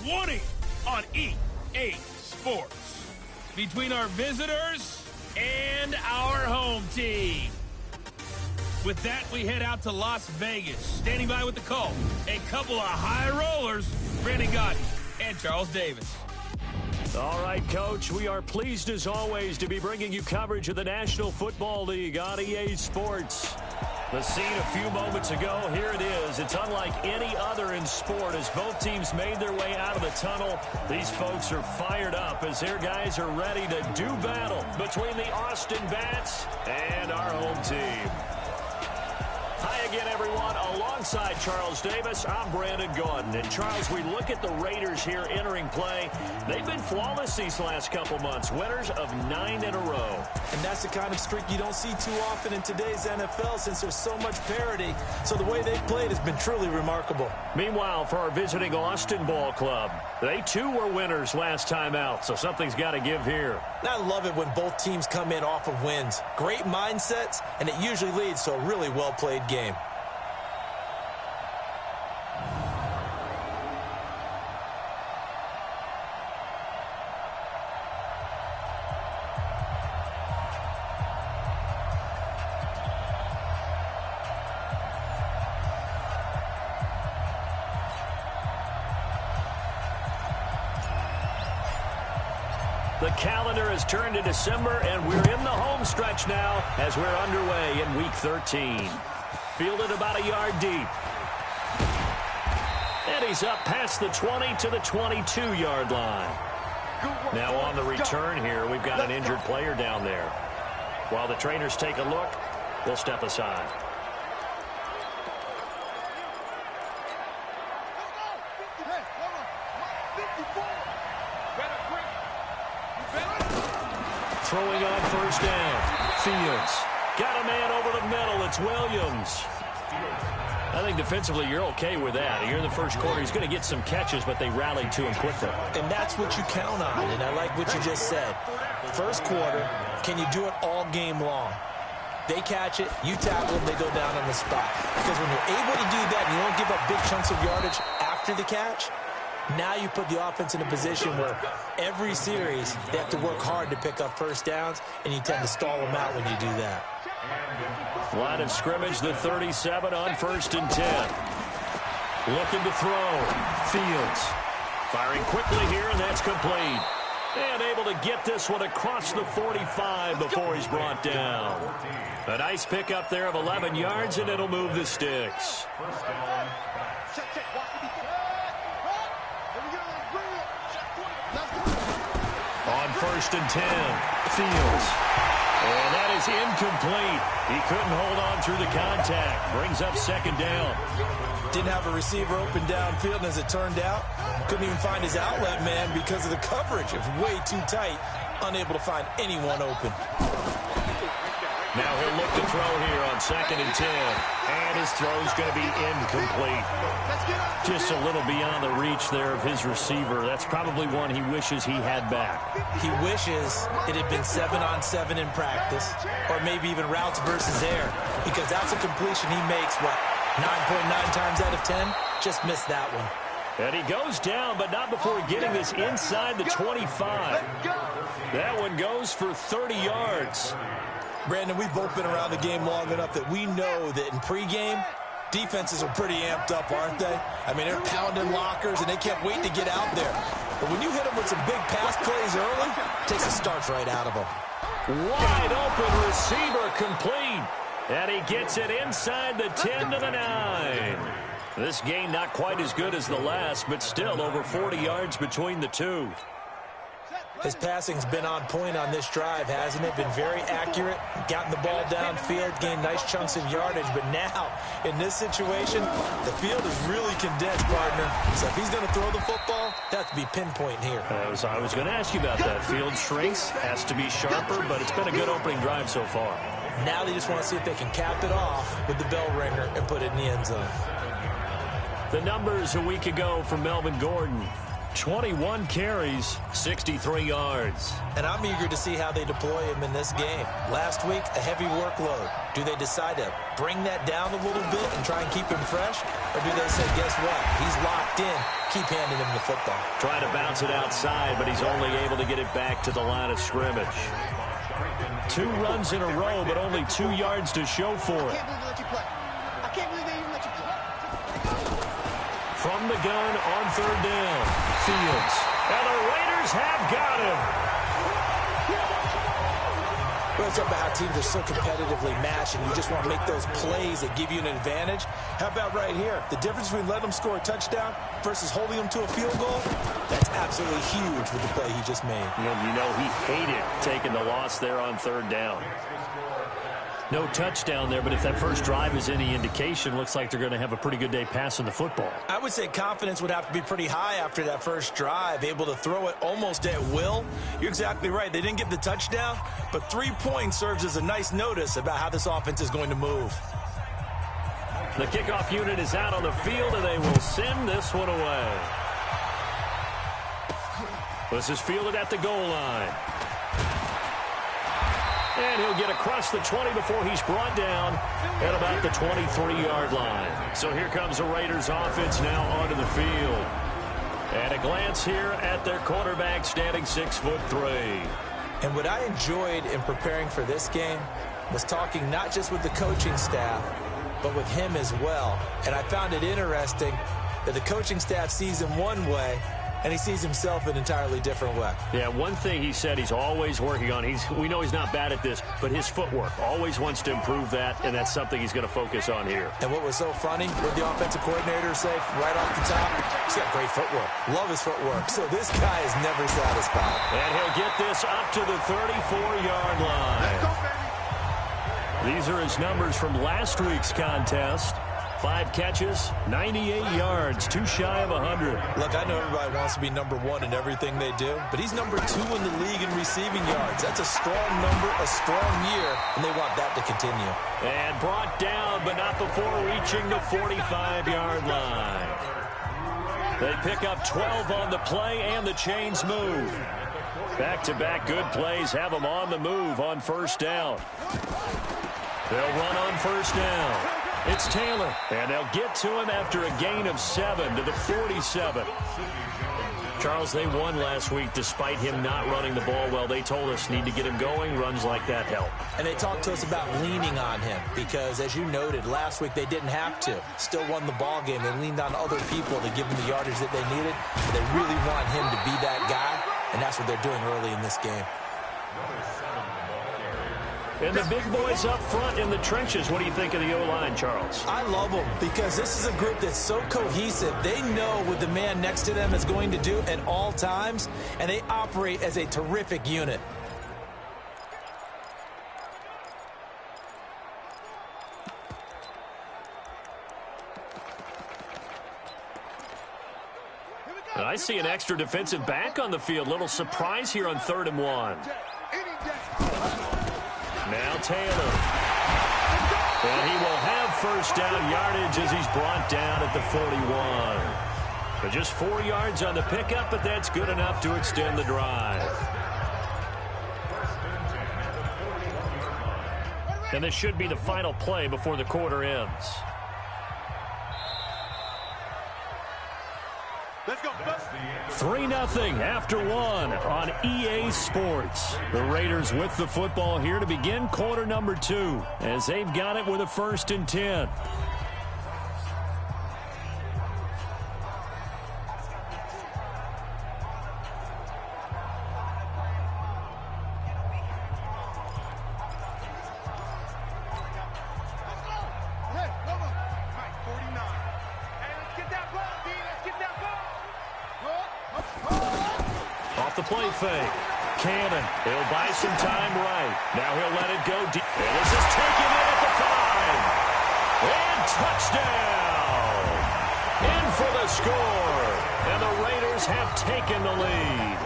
20 on EA Sports. Between our visitors and our home team. With that, we head out to Las Vegas. Standing by with the call, a couple of high rollers, Brandon Gaudin and Charles Davis. All right, Coach, we are pleased as always to be bringing you coverage of the National Football League on EA Sports. The scene a few moments ago, here it is. It's unlike any other in sport as both teams made their way out of the tunnel. These folks are fired up as their guys are ready to do battle between the Austin Bats and our home team. Hi again, everyone. Alongside Charles Davis, I'm Brandon Gaudin. And Charles, we look at the Raiders here entering play. They've been flawless these last couple months, winners of 9 in a row. And that's the kind of streak you don't see too often in today's NFL since there's so much parity. So the way they've played has been truly remarkable. Meanwhile, for our visiting Austin Ball Club, they too were winners last time out, so something's got to give here. I love it when both teams come in off of wins. Great mindsets, and it usually leads to a really well-played game. The calendar has turned to December, and we're in the home stretch now as we're underway in Week 13. Fielded about a yard deep. And he's up past the 20 to the 22-yard line. Now on the return here, we've got an injured player down there. While the trainers take a look, we'll step aside. Throwing on first down. Fields. Got a man over the middle. It's Williams. I think defensively you're okay with that. Here in the first quarter, he's going to get some catches, but they rallied to him quickly. And that's what you count on, and I like what you just said. First quarter, can you do it all game long? They catch it, you tackle them, they go down on the spot. Because when you're able to do that and you don't give up big chunks of yardage after the catch, now you put the offense in a position where every series they have to work hard to pick up first downs, and you tend to stall them out when you do that. Line of scrimmage, the 37 on 1st and 10. Looking to throw. Fields. Firing quickly here, and that's complete. And able to get this one across the 45 before he's brought down. A nice pickup there of 11 yards, and it'll move the sticks. On 1st and 10, Fields. And that is incomplete. He couldn't hold on through the contact. Brings up 2nd down. Didn't have a receiver open downfield, and as it turned out, couldn't even find his outlet man because of the coverage. It was way too tight, unable to find anyone open. Now he'll look to throw here on 2nd and 10. And his throw's going to be incomplete. Just a little beyond the reach there of his receiver. That's probably one he wishes he had back. He wishes it had been 7-on-7 in practice, or maybe even routes versus air, because that's a completion he makes, 9.9 times out of 10? Just missed that one. And he goes down, but not before getting this inside the 25. That one goes for 30 yards. Brandon, we've both been around the game long enough that we know that in pregame, defenses are pretty amped up, aren't they? I mean, they're pounding lockers, and they can't wait to get out there. But when you hit them with some big pass plays early, it takes the starch right out of them. Wide open receiver complete. And he gets it inside the 10 to the 9. This game not quite as good as the last, but still over 40 yards between the two. His passing's been on point on this drive, hasn't it? Been very accurate, gotten the ball downfield, gained nice chunks of yardage. But now, in this situation, the field is really condensed, partner. So if he's going to throw the football, that has to be pinpoint here. I was going to ask you about that. Field shrinks, has to be sharper, but it's been a good opening drive so far. Now they just want to see if they can cap it off with the bell ringer and put it in the end zone. The numbers a week ago from Melvin Gordon. 21 carries, 63 yards. And I'm eager to see how they deploy him in this game. Last week, a heavy workload. Do they decide to bring that down a little bit and try and keep him fresh? Or do they say, guess what? He's locked in. Keep handing him the football. Trying to bounce it outside, but he's only able to get it back to the line of scrimmage. 2 runs in a row, but only 2 yards to show for it. I can't believe they even let you play. From the gun on 3rd down, Fields. And the Raiders have got him. Well, it's about how teams are so competitively matched, and you just want to make those plays that give you an advantage. How about right here? The difference between letting them score a touchdown versus holding them to a field goal, that's absolutely huge with the play he just made. You know he hated taking the loss there on 3rd down. No touchdown there, but if that first drive is any indication, looks like they're going to have a pretty good day passing the football. I would say confidence would have to be pretty high after that first drive, able to throw it almost at will. You're exactly right. They didn't get the touchdown, but 3 points serves as a nice notice about how this offense is going to move. The kickoff unit is out on the field, and they will send this one away. This is fielded at the goal line. And he'll get across the 20 before he's brought down at about the 23-yard line. So here comes the Raiders offense now onto the field. And a glance here at their quarterback standing 6'3". And what I enjoyed in preparing for this game was talking not just with the coaching staff, but with him as well. And I found it interesting that the coaching staff sees him one way, and he sees himself an entirely different way. Yeah, one thing he said he's always working on, we know he's not bad at this, but his footwork, always wants to improve that, and that's something he's going to focus on here. And what was so funny, what the offensive coordinator say right off the top, he's got great footwork. Love his footwork. So this guy is never satisfied. And he'll get this up to the 34-yard line. These are his numbers from last week's contest. 5 catches, 98 yards, 2 shy of 100. Look, I know everybody wants to be number 1 in everything they do, but he's number 2 in the league in receiving yards. That's a strong number, a strong year, and they want that to continue. And brought down, but not before reaching the 45-yard line. They pick up 12 on the play, and the chains move. Back-to-back good plays have them on the move on 1st down. They'll run on 1st down. It's Taylor, and they'll get to him after a gain of 7 to the 47. Charles, they won last week despite him not running the ball well. They told us need to get him going. Runs like that help. And they talked to us about leaning on him because, as you noted, last week they didn't have to. Still won the ball game. They leaned on other people to give them the yardage that they needed. They really want him to be that guy, and that's what they're doing early in this game. And the big boys up front in the trenches. What do you think of the O-line, Charles? I love them because this is a group that's so cohesive. They know what the man next to them is going to do at all times, and they operate as a terrific unit. And I see an extra defensive back on the field. Little surprise here on 3rd and 1. Now Taylor. And he will have 1st down yardage as he's brought down at the 41. But just 4 yards on the pickup, but that's good enough to extend the drive. And this should be the final play before the quarter ends. Let's go. 3-0 after 1 on EA Sports. The Raiders with the football here to begin quarter number 2 as they've got it with a 1st and 10. Play fake. Cannon. He'll buy some time right. Now he'll let it go deep. And this is taken in at the 5. And touchdown. In for the score. And the Raiders have taken the lead.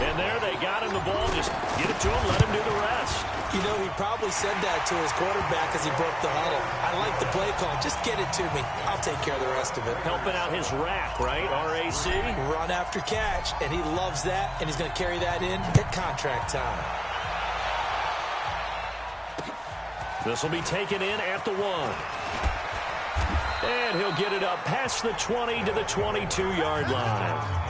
And there they got him the ball. Just get it to him, let him do the rest. You know, he probably said that to his quarterback as he broke the huddle. I like the play call. Just get it to me. I'll take care of the rest of it. Helping out his RAC, right? R-A-C? Run after catch, and he loves that, and he's going to carry that in at contract time. This will be taken in at the 1. And he'll get it up past the 20 to the 22-yard line.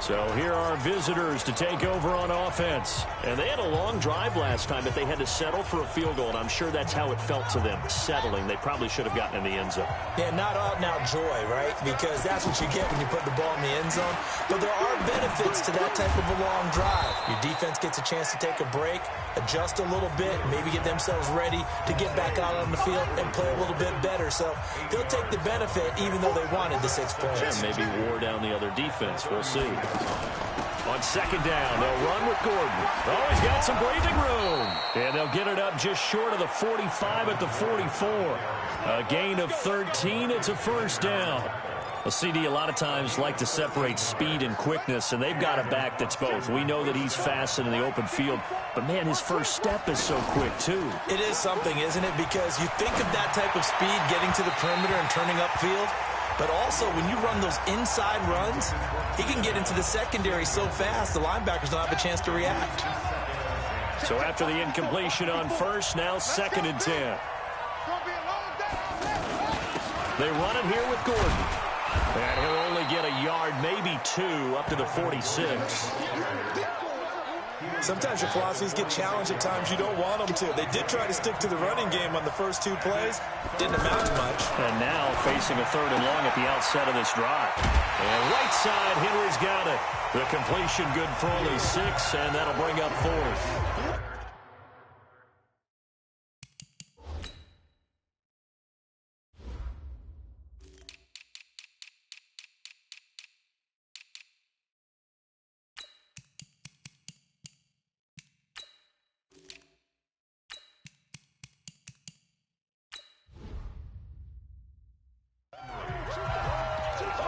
So here are visitors to take over on offense. And they had a long drive last time, but they had to settle for a field goal, and I'm sure that's how it felt to them, settling. They probably should have gotten in the end zone. Yeah, not out-and-out joy, right? Because that's what you get when you put the ball in the end zone. But there are benefits to that type of a long drive. Your defense gets a chance to take a break, adjust a little bit, maybe get themselves ready to get back out on the field and play a little bit better. So they'll take the benefit even though they wanted the 6 points. Yeah, maybe wore down the other defense. We'll see. On second down, they'll run with Gordon. Oh, he's got some breathing room. And they'll get it up just short of the 45 at the 44. A gain of 13. It's a first down. Well, CD, a lot of times like to separate speed and quickness, and they've got a back that's both. We know that he's fast in the open field, but, man, his first step is so quick, too. It is something, isn't it? Because you think of that type of speed getting to the perimeter and turning upfield, but also when you run those inside runs, he can get into the secondary so fast the linebackers don't have a chance to react. So after the incompletion on first, now second and 10. They run it here with Gordon. And he'll only get a yard, maybe 2, up to the 46. Sometimes your philosophies get challenged at times you don't want them to. They did try to stick to the running game on the first 2 plays. Didn't amount to much. And now facing a 3rd and long at the outset of this drive. And right side, Henry's got it. The completion good for only 6, and that'll bring up 4th.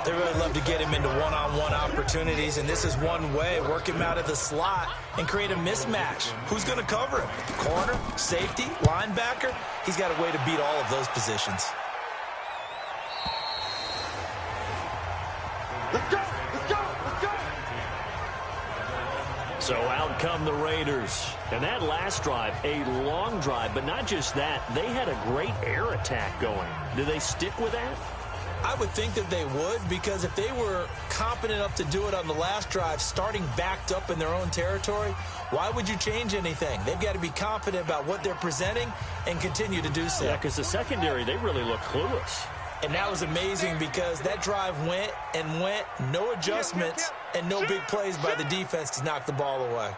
They really love to get him into one-on-one opportunities, and this is one way. Work him out of the slot and create a mismatch. Who's going to cover him? Corner, safety, linebacker? He's got a way to beat all of those positions. Let's go! Let's go! Let's go! So out come the Raiders. And that last drive, a long drive, but not just that. They had a great air attack going. Do they stick with that? I would think that they would, because if they were competent enough to do it on the last drive, starting backed up in their own territory, why would you change anything? They've got to be confident about what they're presenting and continue to do so. Yeah, because the secondary, they really look clueless. And that was amazing because that drive went and went, no adjustments, and no big plays by the defense to knock the ball away.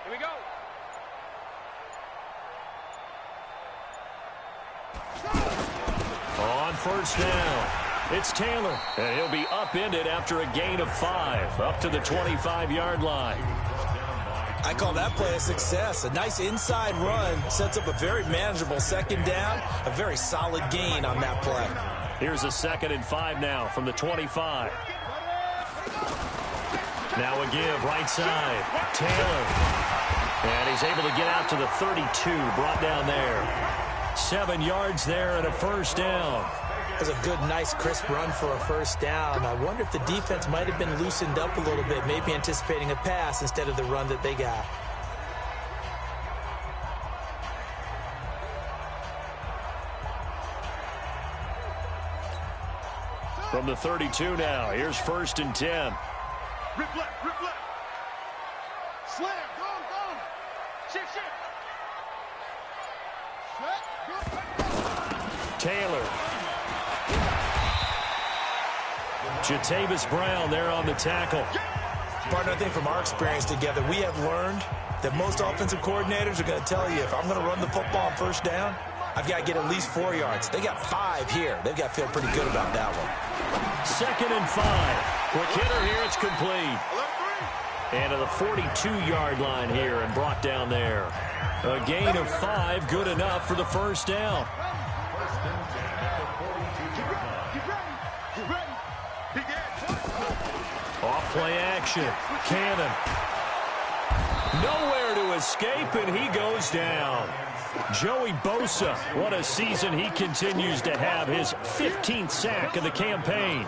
Here we go. On first down, it's Taylor, and he'll be upended after a gain of 5, up to the 25-yard line. I call that play a success. A nice inside run sets up a very manageable second down, a very solid gain on that play. Here's a 2nd and 5 now from the 25. Now a give, right side, Taylor. And he's able to get out to the 32, brought down there. 7 yards there and a first down. That's a good, nice, crisp run for a first down. I wonder if the defense might have been loosened up a little bit, maybe anticipating a pass instead of the run that they got. From the 32 now, here's 1st and 10. Rip left, rip left. Slam, go, go. Shift, shift. Taylor. Jatavis Brown there on the tackle. Partner, I think from our experience together, we have learned that most offensive coordinators are going to tell you, if I'm going to run the football on first down, I've got to get at least 4 yards. They got 5 here. They've got to feel pretty good about that one. 2nd and 5. Quick hitter here. It's complete. And to the 42-yard line here and brought down there. A gain of 5, good enough for the first down. Off play action. Cannon. Nowhere to escape, and he goes down. Joey Bosa, what a season he continues to have. His 15th sack of the campaign.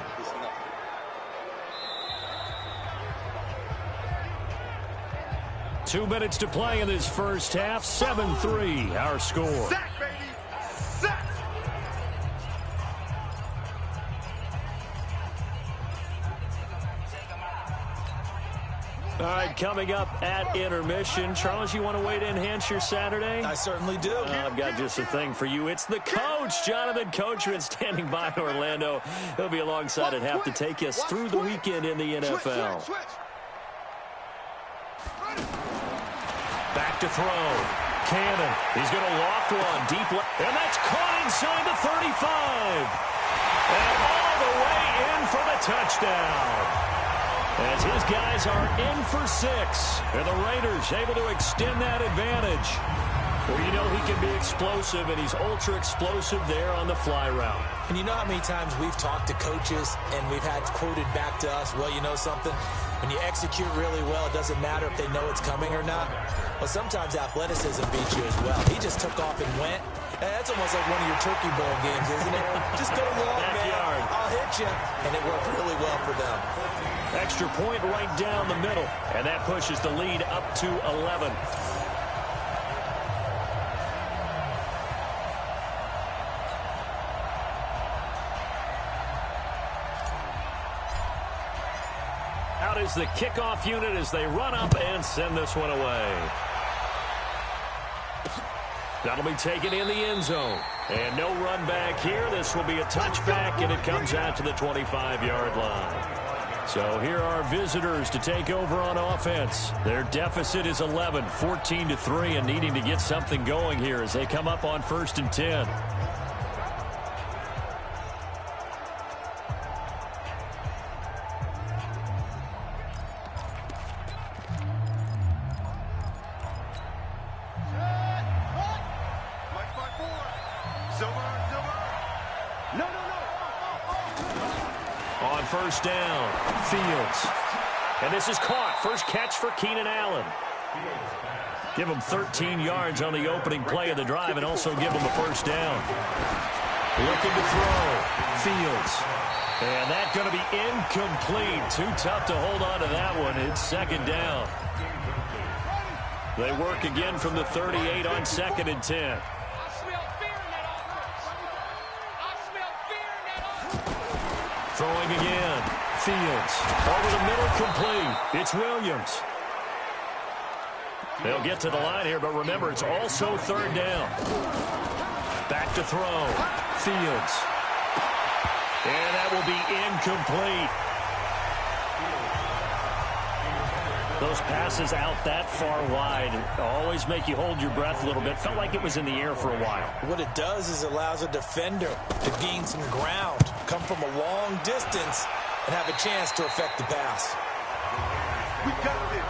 Two minutes to play in this first half. 7-3, our score. Sack, baby. Sack. All right, coming up at intermission. Charles, you want to wait to enhance your Saturday? I certainly do. I've got just a thing for you. It's the coach, Jonathan Coachman, standing by in Orlando. He'll be alongside at half to take us through the weekend in the NFL. Back to throw. Cannon. He's going to loft one deep left. And that's caught inside the 35. And all the way in for the touchdown. As his guys are in for 6. And the Raiders able to extend that advantage. Well, you know he can be explosive, and he's ultra explosive there on the fly route. And you know how many times we've talked to coaches and we've had quoted back to us, well, you know something? When you execute really well, it doesn't matter if they know it's coming or not. Well, sometimes athleticism beats you as well. He just took off and went. That's almost like one of your Turkey Bowl games, isn't it? Just go long, man. I'll hit you. And it worked really well for them. Extra point right down the middle. And that pushes the lead up to 11. Out is the kickoff unit as they run up and send this one away. That'll be taken in the end zone. And no run back here. This will be a touchback, and it comes out to the 25-yard line. So here are visitors to take over on offense. Their deficit is 11, 14-3, and needing to get something going here as they come up on 1st and 10. First down, Fields. And this is caught. First catch for Keenan Allen. Give him 13 yards on the opening play of the drive and also give him a first down. Looking to throw. Fields. And that's going to be incomplete. Too tough to hold on to that one. It's second down. They work again from the 38 on 2nd and 10. Throwing again. Fields. Over the middle, complete. It's Williams. They'll get to the line here, but remember, it's also 3rd down. Back to throw. Fields. And that will be incomplete. Those passes out that far wide always make you hold your breath a little bit. Felt like it was in the air for a while. What it does is it allows a defender to gain some ground, come from a long distance, and have a chance to affect the pass. We got this.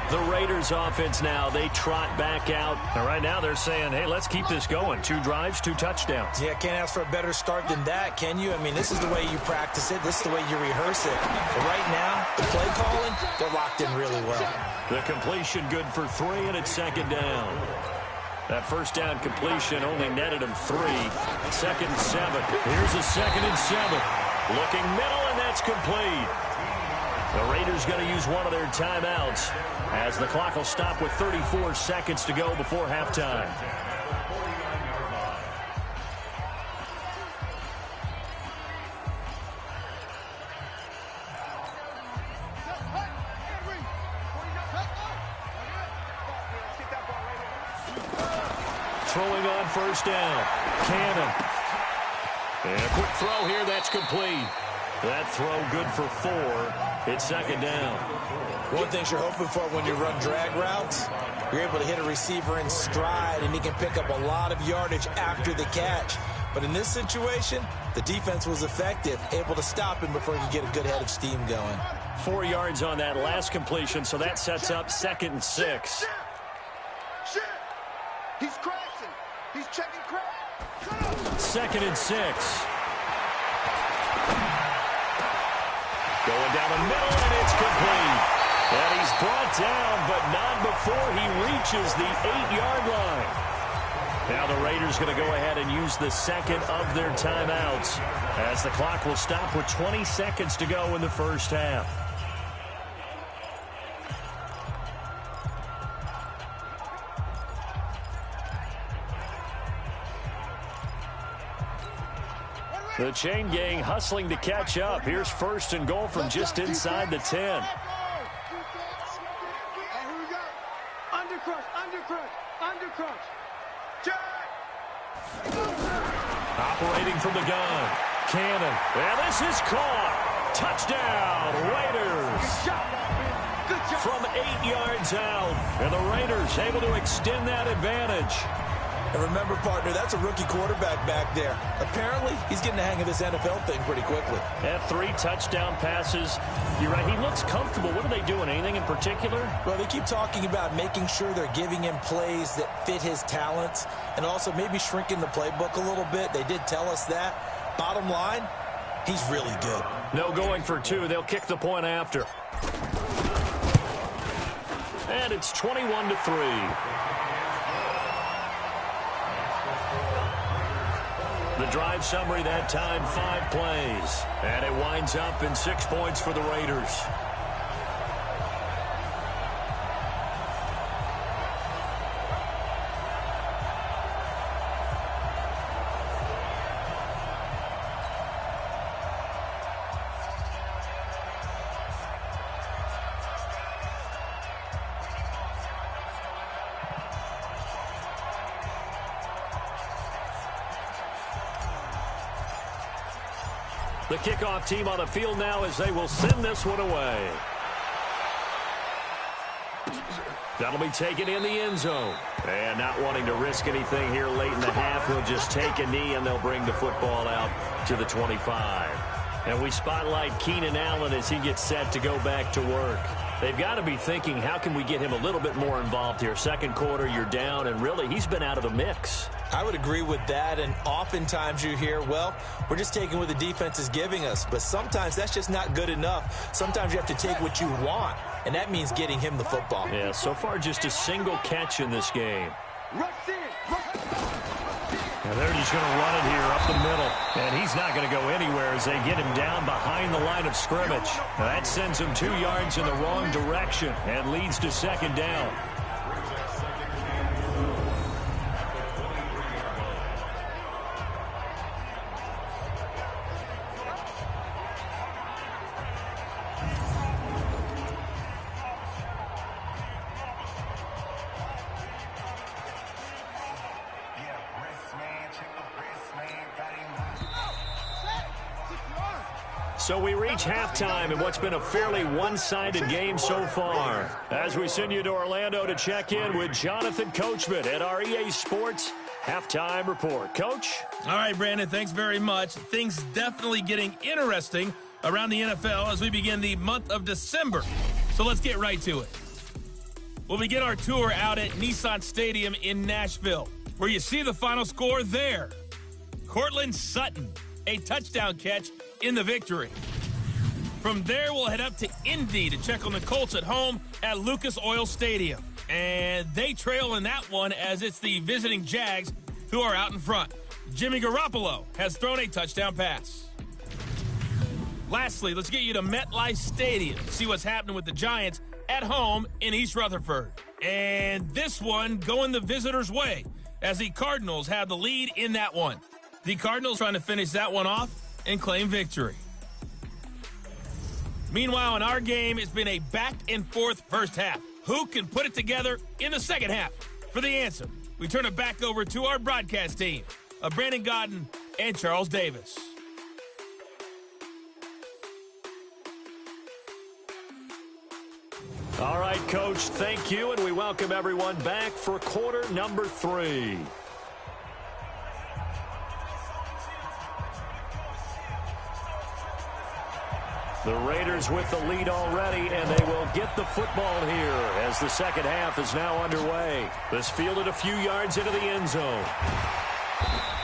The Raiders offense now, they trot back out. And right now they're saying, hey, let's keep this going. 2 drives, 2 touchdowns. Yeah, can't ask for a better start than that, can you? I mean, this is the way you practice it. This is the way you rehearse it. But right now, the play calling, they're locked in really well. The completion good for 3, and it's 2nd down. That first down completion only netted him 3. 2nd and 7. Here's a 2nd and 7. Looking middle, and that's complete. The Raiders going to use one of their timeouts as the clock will stop with 34 seconds to go before halftime. Throwing on first down. Cannon. And a quick throw here. That's complete. That throw good for 4. It's 2nd down. One thing you're hoping for when you run drag routes, you're able to hit a receiver in stride, and he can pick up a lot of yardage after the catch. But in this situation, the defense was effective, able to stop him before he could get a good head of steam going. 4 yards on that last completion, so that sets up 2nd and 6. Shit! He's crashing. He's checking crash. 2nd and 6. Going down the middle, and it's complete. And he's brought down, but not before he reaches the 8-yard line. Now the Raiders going to go ahead and use the second of their timeouts, as the clock will stop with 20 seconds to go in the first half. The chain gang hustling to catch up. Here's 1st and goal from just inside the 10. And here we go. Undercrush, undercrush, undercrush. Jack! Operating from the gun. Cannon. And this is caught. Touchdown, Raiders. Good job. From 8 yards out. And the Raiders able to extend that advantage. And remember, partner, that's a rookie quarterback back there. Apparently, he's getting the hang of this NFL thing pretty quickly. Had 3 touchdown passes. You're right, he looks comfortable. What are they doing? Anything in particular? Well, they keep talking about making sure they're giving him plays that fit his talents and also maybe shrinking the playbook a little bit. They did tell us that. Bottom line, he's really good. No going for 2. They'll kick the point after. And it's 21-3. The drive summary that time, 5 plays. And it winds up in 6 points for the Raiders. The kickoff team on the field now as they will send this one away. That'll be taken in the end zone. And not wanting to risk anything here late in the half, they'll just take a knee and they'll bring the football out to the 25. And we spotlight Keenan Allen as he gets set to go back to work. They've got to be thinking, how can we get him a little bit more involved here? Second quarter, you're down, and really, he's been out of the mix. I would agree with that, and oftentimes you hear, well, we're just taking what the defense is giving us, but sometimes that's just not good enough. Sometimes you have to take what you want, and that means getting him the football. Yeah, so far just a single catch in this game. And they're just going to run it here up the middle. And he's not going to go anywhere as they get him down behind the line of scrimmage. Now that sends him 2 yards in the wrong direction and leads to second down. So we reach halftime in what's been a fairly one-sided game so far. As we send you to Orlando to check in with Jonathan Coachman at our EA Sports Halftime Report. Coach? All right, Brandon, thanks very much. Things definitely getting interesting around the NFL as we begin the month of December. So let's get right to it. We'll begin our tour out at Nissan Stadium in Nashville, where you see the final score there. Courtland Sutton, a touchdown catch in the victory. From there, we'll head up to Indy to check on the Colts at home at Lucas Oil Stadium. And they trail in that one as it's the visiting Jags who are out in front. Jimmy Garoppolo has thrown a touchdown pass. Lastly, let's get you to MetLife Stadium to see what's happening with the Giants at home in East Rutherford. And this one going the visitors' way as the Cardinals have the lead in that one. The Cardinals trying to finish that one off and claim victory. Meanwhile, in our game, it's been a back-and-forth first half. Who can put it together in the second half? For the answer, we turn it back over to our broadcast team of Brandon Gaudin and Charles Davis. All right, Coach, thank you, and we welcome everyone back for quarter number 3. The Raiders with the lead already, and they will get the football here as the second half is now underway. This fielded a few yards into the end zone.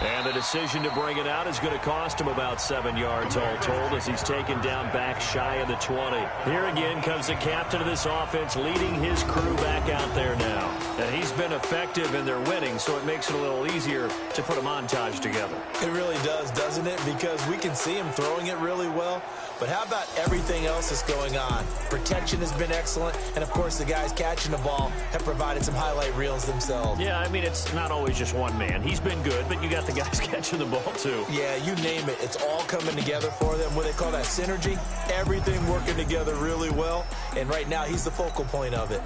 And the decision to bring it out is going to cost him about 7 yards all told as he's taken down back shy of the 20. Here again comes the captain of this offense leading his crew back out there now. And he's been effective in their winning, so it makes it a little easier to put a montage together. It really does, doesn't it? Because we can see him throwing it really well. But how about everything else that's going on? Protection has been excellent, and, of course, the guys catching the ball have provided some highlight reels themselves. Yeah, I mean, it's not always just one man. He's been good, but you got the guys catching the ball, too. Yeah, you name it. It's all coming together for them. What they call that synergy. Everything working together really well, and right now he's the focal point of it.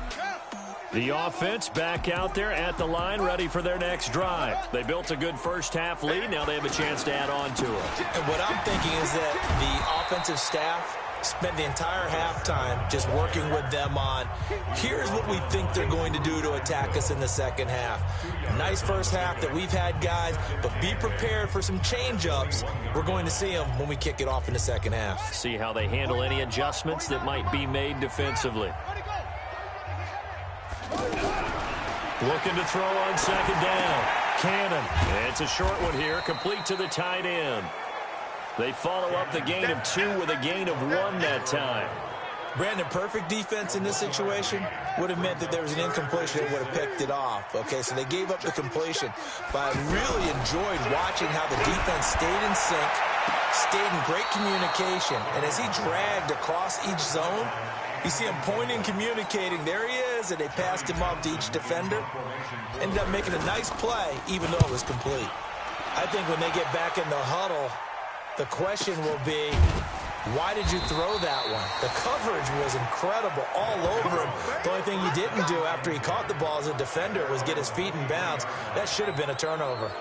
The offense back out there at the line, ready for their next drive. They built a good first-half lead. Now they have a chance to add on to it. And what I'm thinking is that the offensive staff spent the entire halftime just working with them on, here's what we think they're going to do to attack us in the second half. Nice first half that we've had, guys, but be prepared for some change-ups. We're going to see them when we kick it off in the second half. See how they handle any adjustments that might be made defensively. Looking to throw on second down. Cannon. It's a short one here, complete to the tight end. They follow up the gain of 2 with a gain of 1 that time. Brandon, perfect defense in this situation would have meant that there was an incompletion that would have picked it off. Okay, so they gave up the completion. But I really enjoyed watching how the defense stayed in sync, stayed in great communication. And as he dragged across each zone, you see him pointing, communicating. There he is, and they passed him off to each defender. Ended up making a nice play, even though it was complete. I think when they get back in the huddle, the question will be, why did you throw that one? The coverage was incredible all over him. The only thing he didn't do after he caught the ball as a defender was get his feet in bounds. That should have been a turnover.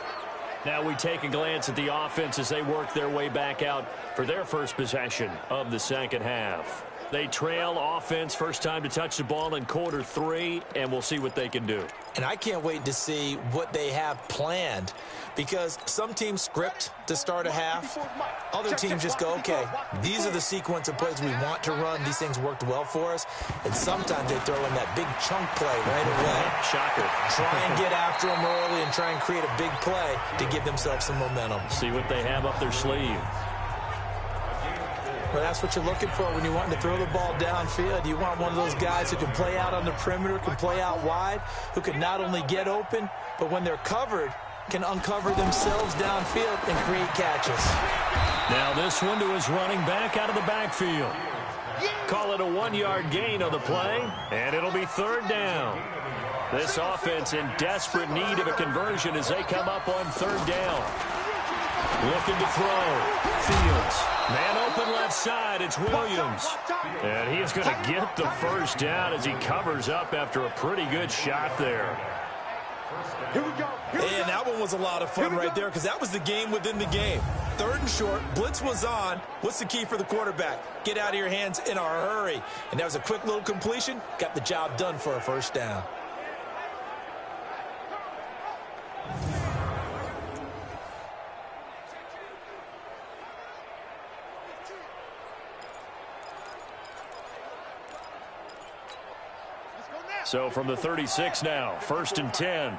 Now we take a glance at the offense as they work their way back out for their first possession of the second half. They trail offense, first time to touch the ball in quarter 3, and we'll see what they can do. And I can't wait to see what they have planned, because some teams script to start a half. Other teams just go, okay, these are the sequence of plays we want to run. These things worked well for us. And sometimes they throw in that big chunk play right away. Shocker. Try and get after them early and try and create a big play to give themselves some momentum. See what they have up their sleeve. Well, that's what you're looking for when you want to throw the ball downfield. You want one of those guys who can play out on the perimeter, can play out wide, who can not only get open, but when they're covered, can uncover themselves downfield and create catches. Now this one to his running back out of the backfield. Call it a 1-yard gain on the play, and it'll be third down. This offense in desperate need of a conversion as they come up on third down. Looking to throw. Fields. Man open left side. It's Williams. And he is going to get the first down as he covers up after a pretty good shot there. And that one was a lot of fun right there because that was the game within the game. Third and short. Blitz was on. What's the key for the quarterback? Get out of your hands in a hurry. And that was a quick little completion. Got the job done for a first down. So from the 36 now, first and 10.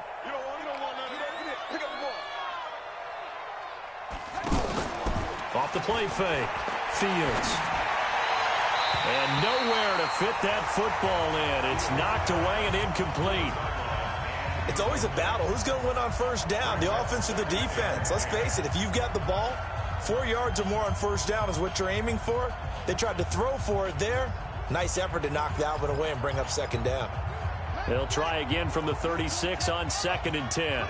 Off the play fake. Fields. And nowhere to fit that football in. It's knocked away and incomplete. It's always a battle. Who's going to win on first down, the offense or the defense? Let's face it, if you've got the ball, 4 yards or more on first down is what you're aiming for. They tried to throw for it there. Nice effort to knock that one away and bring up second down. They'll try again from the 36 on second and 10.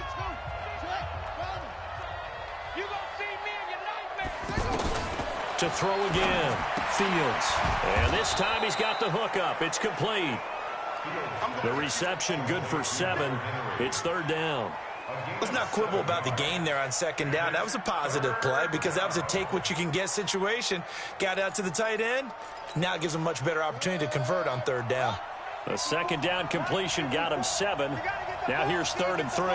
To throw again. Fields. And this time he's got the hook up. It's complete. The reception good for 7. It's third down. Let's not quibble about the gain there on second down. That was a positive play because that was a take-what-you-can-get situation. Got out to the tight end. Now it gives them a much better opportunity to convert on third down. A second down completion got him 7. Now here's third and 3.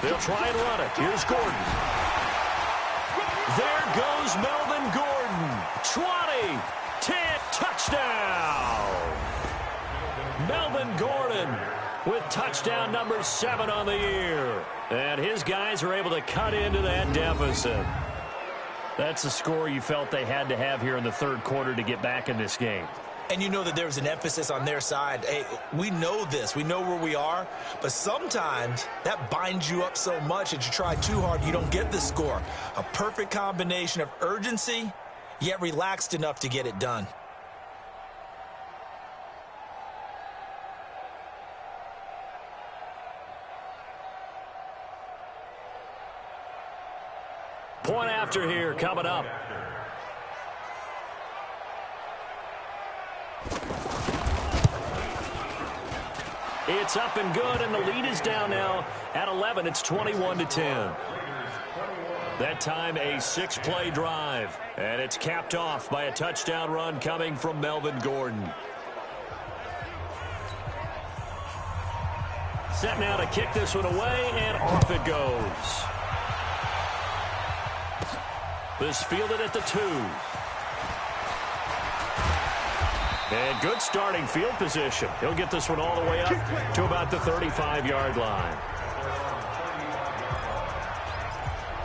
They'll try and run it. Here's Gordon. There goes Melvin Gordon. 20, 10, touchdown! Melvin Gordon with touchdown number 7 on the year. And his guys are able to cut into that deficit. That's the score you felt they had to have here in the third quarter to get back in this game. And you know that there's an emphasis on their side. Hey, we know this. We know where we are. But sometimes that binds you up so much that you try too hard, you don't get the score. A perfect combination of urgency, yet relaxed enough to get it done. Point after here coming up. It's up and good, and the lead is down now at 11. It's 21-10. That time a 6-play drive, and it's capped off by a touchdown run coming from Melvin Gordon. Set now to kick this one away, and off it goes. This fielded at the 2. And good starting field position. He'll get this one all the way up to about the 35-yard line.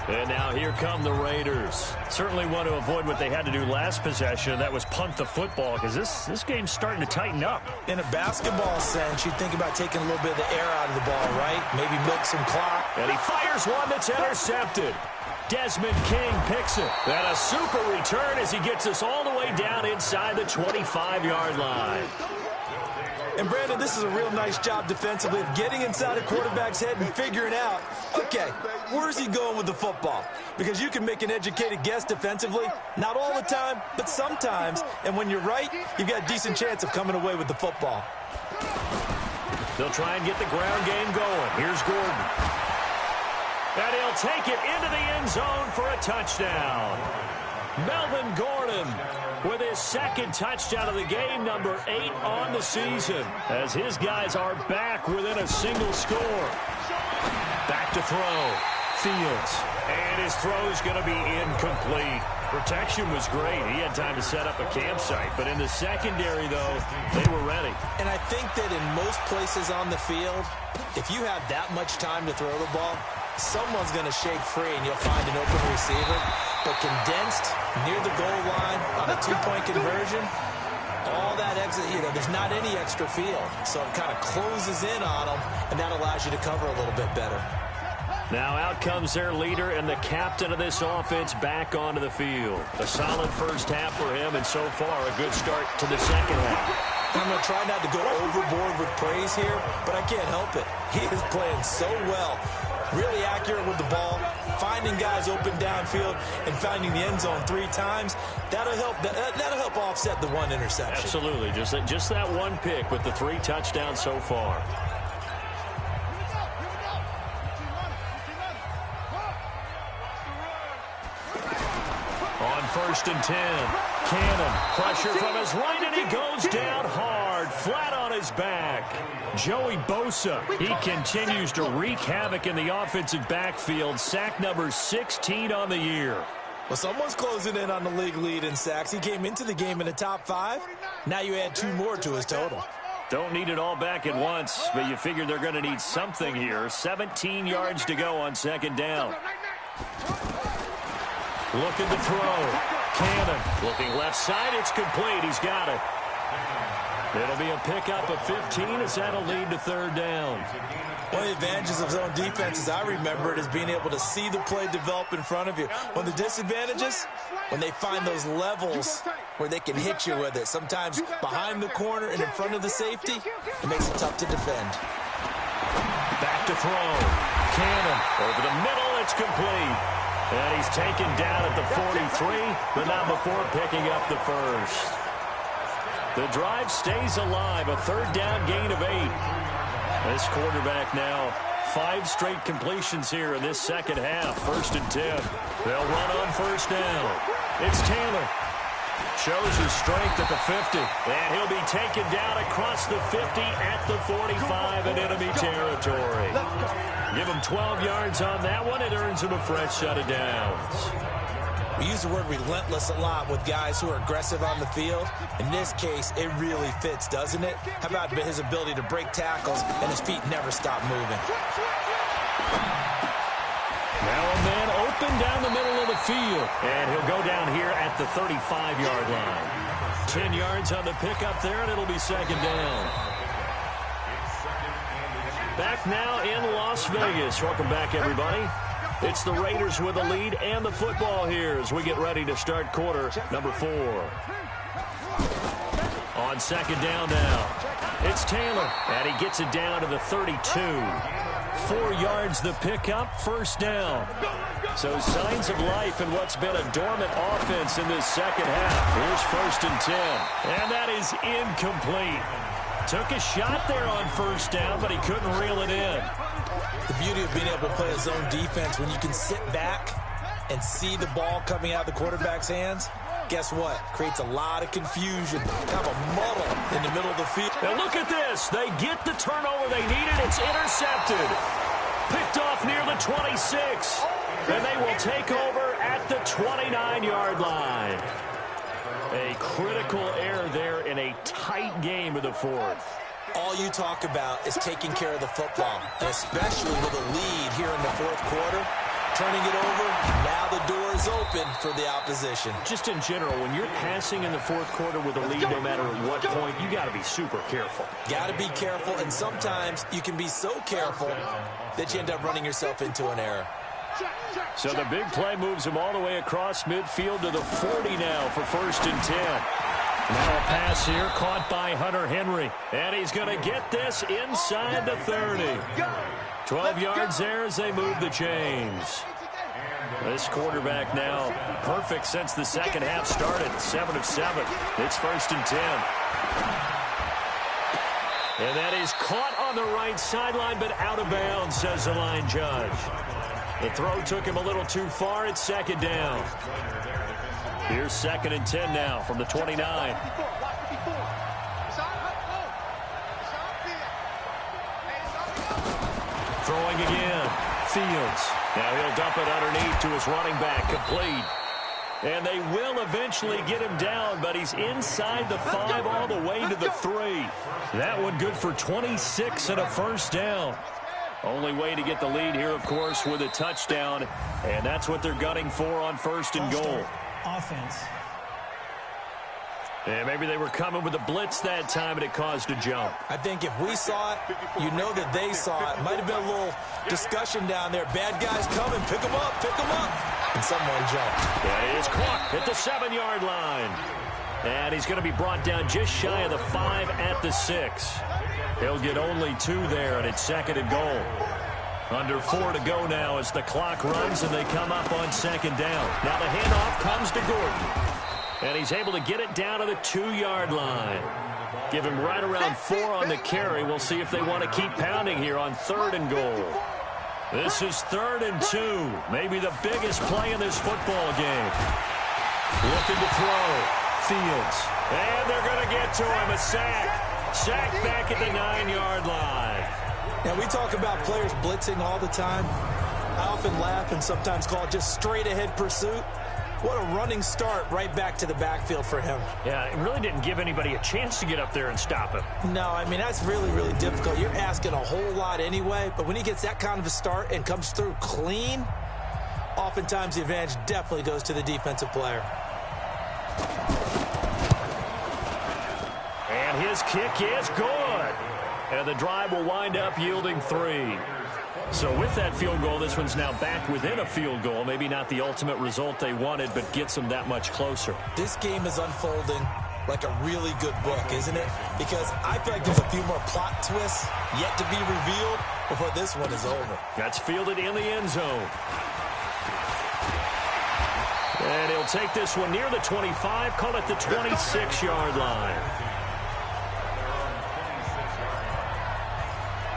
And now here come the Raiders. Certainly want to avoid what they had to do last possession. That was punt the football, because this game's starting to tighten up. In a basketball sense, you think about taking a little bit of the air out of the ball, right? Maybe milk some clock. And he fires one that's intercepted. Desmond King picks it. And a super return as he gets us all the way down inside the 25-yard line. And, Brandon, this is a real nice job defensively of getting inside a quarterback's head and figuring out, okay, where's he going with the football? Because you can make an educated guess defensively. Not all the time, but sometimes. And when you're right, you've got a decent chance of coming away with the football. They'll try and get the ground game going. Here's Gordon. And he'll take it into the end zone for a touchdown. Melvin Gordon with his second touchdown of the game, number 8 on the season, as his guys are back within a single score. Back to throw. Fields. And his throw's going to be incomplete. Protection was great. He had time to set up a campsite. But in the secondary, though, they were ready. And I think that in most places on the field, if you have that much time to throw the ball, someone's going to shake free and you'll find an open receiver. But condensed near the goal line on a 2-point conversion, all that exit, there's not any extra field. So it kind of closes in on them, and that allows you to cover a little bit better. Now out comes their leader and the captain of this offense back onto the field. A solid first half for him, and so far a good start to the second half. I'm going to try not to go overboard with praise here, but I can't help it. He is playing so well. Really accurate with the ball, finding guys open downfield, and finding the end zone 3 times. That'll help offset the 1 interception. Absolutely. Just that 1 pick with the 3 touchdowns so far. On 1st and 10, Cannon, pressure from his right, and he goes down hard, flat on his back. Joey Bosa, he continues to wreak havoc in the offensive backfield. Sack number 16 on the year. Well, someone's closing in on the league lead in sacks. He came into the game in the top 5. Now you add 2 more to his total. Don't need it all back at once, but you figure they're going to need something here. 17 yards to go on 2nd down. Looking to throw. Cannon looking left side. It's complete. He's got it. It'll be a pickup of 15 as that'll lead to 3rd down. One of the advantages of zone defense, as I remember it, is being able to see the play develop in front of you. One of the disadvantages, when they find those levels where they can hit you with it. Sometimes behind the corner and in front of the safety, it makes it tough to defend. Back to throw. Cannon over the middle. It's complete. And he's taken down at the 43, but not before picking up the first. The drive stays alive. A 3rd down gain of 8. This quarterback now, 5 straight completions here in this second half. 1st and 10. They'll run on 1st down. It's Taylor. Shows his strength at the 50. And he'll be taken down across the 50 at the 45 in enemy territory. Give him 12 yards on that one. It earns him a fresh set of downs. We use the word relentless a lot with guys who are aggressive on the field. In this case, it really fits, doesn't it? How about his ability to break tackles and his feet never stop moving? Now a man open down the middle of the field. And he'll go down here at the 35-yard line. 10 yards on the pickup there, and it'll be second down. Back now in Las Vegas. Welcome back, everybody. It's the Raiders with the lead and the football here as we get ready to start quarter number 4. On second down now, it's Taylor, and he gets it down to the 32. 4 yards the pickup, first down. So signs of life in what's been a dormant offense in this second half. Here's first and 10, and that is incomplete. Took a shot there on first down, but he couldn't reel it in. The beauty of being able to play a zone defense, when you can sit back and see the ball coming out of the quarterback's hands, guess what? Creates a lot of confusion, kind of a muddle in the middle of the field. And look at this. They get the turnover they needed. It's intercepted. Picked off near the 26. And they will take over at the 29-yard line. A critical error there in a tight game of the fourth. All you talk about is taking care of the football, and especially with a lead here in the fourth quarter. Turning it over, now the door is open for the opposition. Just in general, when you're passing in the fourth quarter with a lead, no matter at what point, you got to be super careful. Got to be careful, and sometimes you can be so careful that you end up running yourself into an error. So the big play moves him all the way across midfield to the 40 now for first and 10. Now a pass here caught by Hunter Henry. And he's going to get this inside the 30. 12 yards there as they move the chains. This quarterback now perfect since the second half started. 7 of 7. It's first and 10. And that is caught on the right sideline, but out of bounds, says the line judge. The throw took him a little too far. It's second down. Here's second and 10 now from the 29. Throwing again. Fields. Now he'll dump it underneath to his running back. Complete. And they will eventually get him down, but he's inside the 5 all the way to the 3. That one good for 26 and a first down. Only way to get the lead here, of course, with a touchdown. And that's what they're gunning for on first and goal. Offense. And maybe they were coming with a blitz that time, and it caused a jump. I think if we saw it, you know that they saw it. Might have been a little discussion down there. Bad guys coming. Pick them up. Pick them up. And someone jumped. That is caught at the 7-yard line. And he's going to be brought down just shy of the 5 at the 6. He'll get only 2 there, and it's second and goal. Under 4 to go now as the clock runs, and they come up on second down. Now the handoff comes to Gordon. And he's able to get it down to the 2-yard line. Give him right around 4 on the carry. We'll see if they want to keep pounding here on third and goal. This is third and 2. Maybe the biggest play in this football game. Looking to throw. Fields. And they're going to get to him. A sack. Sack back at the 9-yard line. Now, we talk about players blitzing all the time. I often laugh and sometimes call it just straight-ahead pursuit. What a running start right back to the backfield for him. Yeah, it really didn't give anybody a chance to get up there and stop him. No, I mean, that's really, really difficult. You're asking a whole lot anyway, but when he gets that kind of a start and comes through clean, oftentimes the advantage definitely goes to the defensive player. And his kick is good. And the drive will wind up yielding 3. So with that field goal, this one's now back within a field goal. Maybe not the ultimate result they wanted, but gets them that much closer. This game is unfolding like a really good book, isn't it? Because I feel like there's a few more plot twists yet to be revealed before this one is over. That's fielded in the end zone. And he'll take this one near the 25, call it the 26-yard line.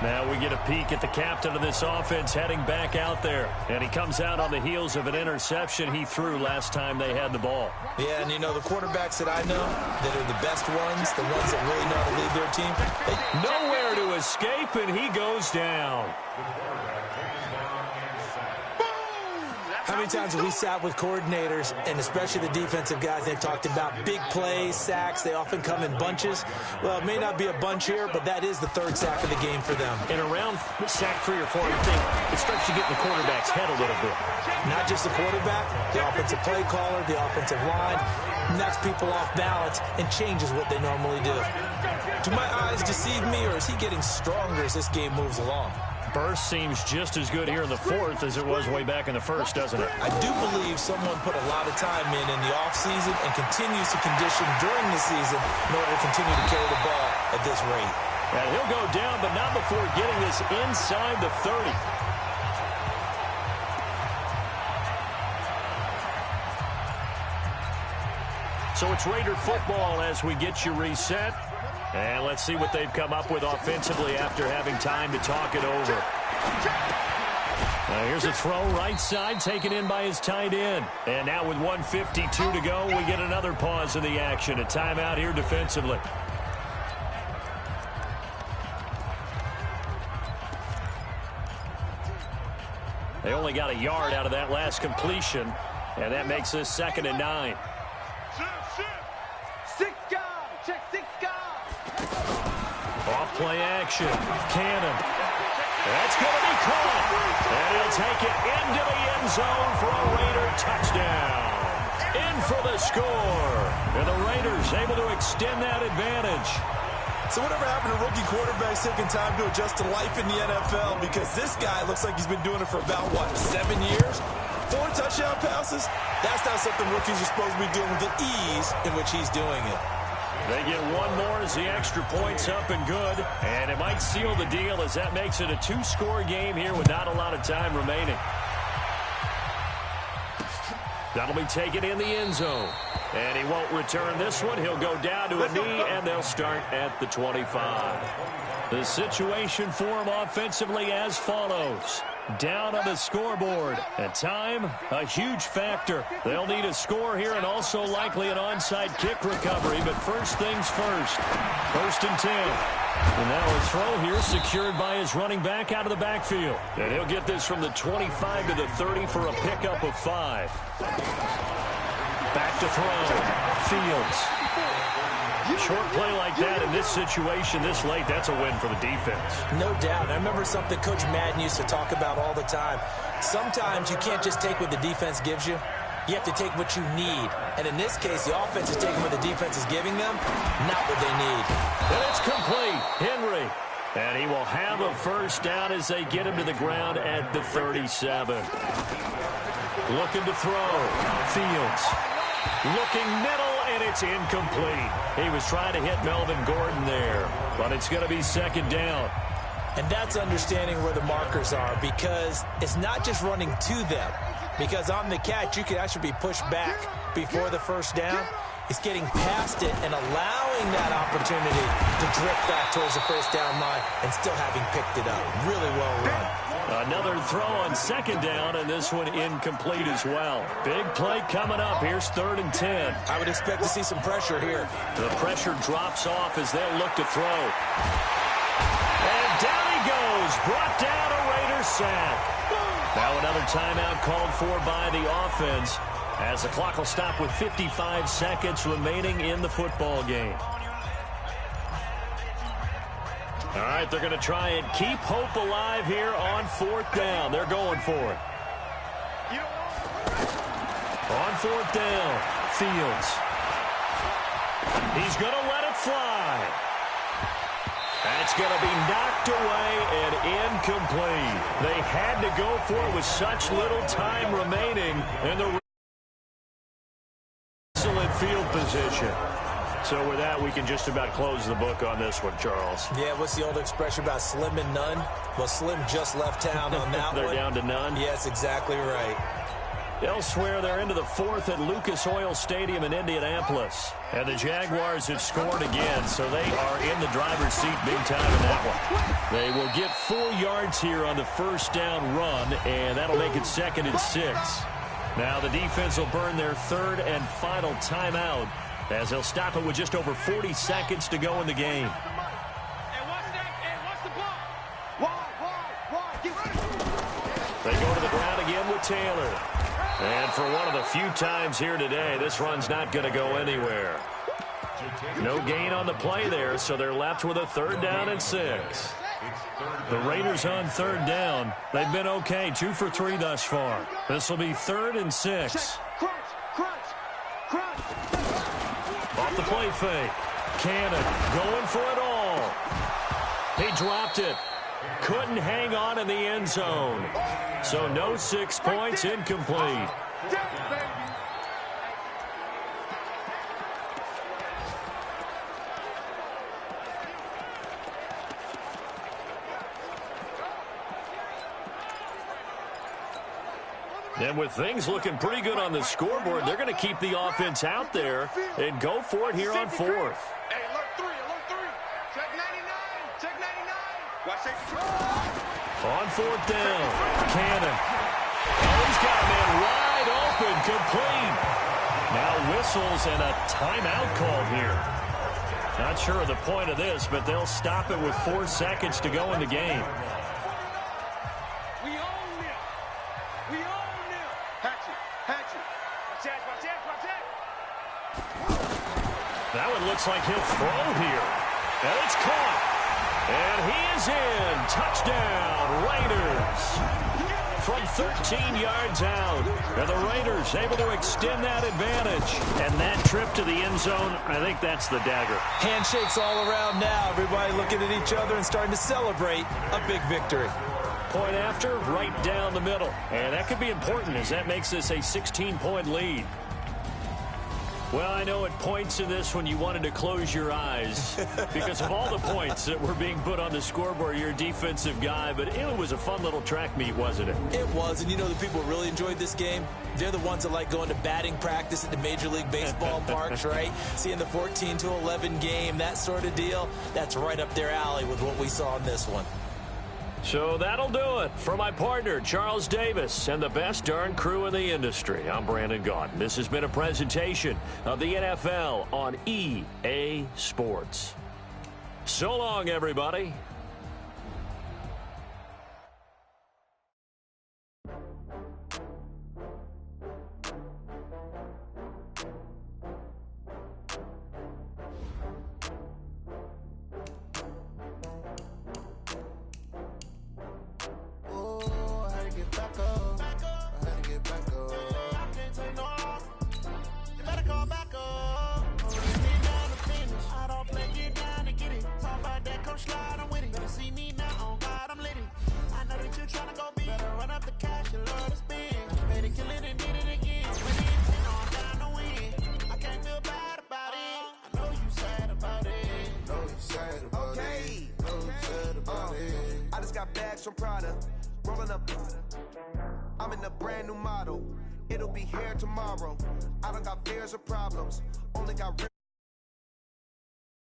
Now we get a peek at the captain of this offense heading back out there. And he comes out on the heels of an interception he threw last time they had the ball. Yeah, and you know, the quarterbacks that I know that are the best ones, the ones that really know how to lead their team. Nowhere to escape, and he goes down. How many times have we sat with coordinators, and especially the defensive guys, they've talked about big plays, sacks. They often come in bunches. Well, it may not be a bunch here, but that is the third sack of the game for them. And around sack 3 or 4, I think it starts to get in the quarterback's head a little bit. Not just the quarterback, the offensive play caller, the offensive line, knocks people off balance and changes what they normally do. Do my eyes deceive me, or is he getting stronger as this game moves along? Burst seems just as good here in the fourth as it was way back in the first, doesn't it? I do believe someone put a lot of time in the offseason and continues to condition during the season in order to continue to carry the ball at this rate. And he'll go down, but not before getting this inside the 30. So it's Raider football as we get you reset. And let's see what they've come up with offensively after having time to talk it over. Here's a throw right side taken in by his tight end. And now with 1:52 to go, we get another pause in the action. A timeout here defensively. They only got a yard out of that last completion, and that makes this 2nd and 9. Off-play action. Cannon. That's going to be caught. And he'll take it into the end zone for a Raider touchdown. In for the score. And the Raiders able to extend that advantage. So whatever happened to rookie quarterbacks taking time to adjust to life in the NFL? Because this guy looks like he's been doing it for about, 7 years? 4 touchdown passes? That's not something rookies are supposed to be doing with the ease in which he's doing it. They get one more as the extra point's up and good. And it might seal the deal as that makes it a 2-score game here with not a lot of time remaining. That'll be taken in the end zone. And he won't return this one. He'll go down to a knee, and they'll start at the 25. The situation for him offensively as follows. Down on the scoreboard. And time, a huge factor. They'll need a score here and also likely an onside kick recovery. But first things first. 1st and 10. And now a throw here secured by his running back out of the backfield. And he'll get this from the 25 to the 30 for a pickup of 5. Back to throw. Fields. Short play like that in this situation this late, that's a win for the defense. No doubt. I remember something Coach Madden used to talk about all the time. Sometimes you can't just take what the defense gives you. You have to take what you need. And in this case, the offense is taking what the defense is giving them, not what they need. And it's complete. Henry. And he will have a first down as they get him to the ground at the 37. Looking to throw. Fields. Looking middle, and it's incomplete. He was trying to hit Melvin Gordon there, but it's going to be 2nd down. And that's understanding where the markers are, because it's not just running to them. Because on the catch, you could actually be pushed back before the first down. It's getting past it and allowing that opportunity to drift back towards the first down line and still having picked it up. Really well run. Another throw on 2nd down, and this one incomplete as well. Big play coming up. Here's 3rd and 10. I would expect to see some pressure here. The pressure drops off as they'll look to throw. And down he goes. Brought down a Raider sack. Now another timeout called for by the offense as the clock will stop with 55 seconds remaining in the football game. All right, they're going to try and keep hope alive here on 4th down. They're going for it. On 4th down, Fields. He's going to let it fly. That's going to be knocked away and incomplete. They had to go for it with such little time remaining, and the excellent field position. So with that, we can just about close the book on this one, Charles. Yeah, what's the old expression about slim and none? Well, Slim just left town on that They're one. down to none? Yes, exactly right. Elsewhere, they're into the 4th at Lucas Oil Stadium in Indianapolis. And the Jaguars have scored again, so they are in the driver's seat big time in that one. They will get 4 yards here on the first down run, and that'll make it 2nd and 6. Now the defense will burn their 3rd and final timeout as they'll stop it with just over 40 seconds to go in the game. They go to the ground again with Taylor. And for one of the few times here today, this run's not going to go anywhere. No gain on the play there, so they're left with a 3rd down and 6. The Raiders on 3rd down. They've been okay, 2 for 3 thus far. This will be 3rd and 6. Off the play fake. Cannon going for it all. He dropped it. Couldn't hang on in the end zone. So no 6 points, incomplete. And with things looking pretty good on the scoreboard, they're going to keep the offense out there and go for it here on 4th. Hey, alert 3. Check 99. Check 99. Watch safety. On 4th down, Cannon. Oh, he's got a man wide open, complete. Now whistles and a timeout called here. Not sure of the point of this, but they'll stop it with 4 seconds to go in the game. That one looks like he'll throw here. And it's caught. And he is in. Touchdown, Raiders. From 13 yards out. And the Raiders able to extend that advantage. And that trip to the end zone, I think that's the dagger. Handshakes all around now. Everybody looking at each other and starting to celebrate a big victory. Point after, right down the middle. And that could be important as that makes this a 16-point lead. Well, I know at points in this when you wanted to close your eyes because of all the points that were being put on the scoreboard. You're a defensive guy, but it was a fun little track meet, wasn't it? It was, and you know the people who really enjoyed this game? They're the ones that like going to batting practice at the Major League Baseball parks, right? Seeing the 14-11 game, that sort of deal, that's right up their alley with what we saw in this one. So that'll do it. For my partner, Charles Davis, and the best darn crew in the industry, I'm Brandon Gaudin. This has been a presentation of the NFL on EA Sports. So long, everybody. From Prada, rolling up. I'm in a brand new model. It'll be here tomorrow. I don't got fears or problems. Only got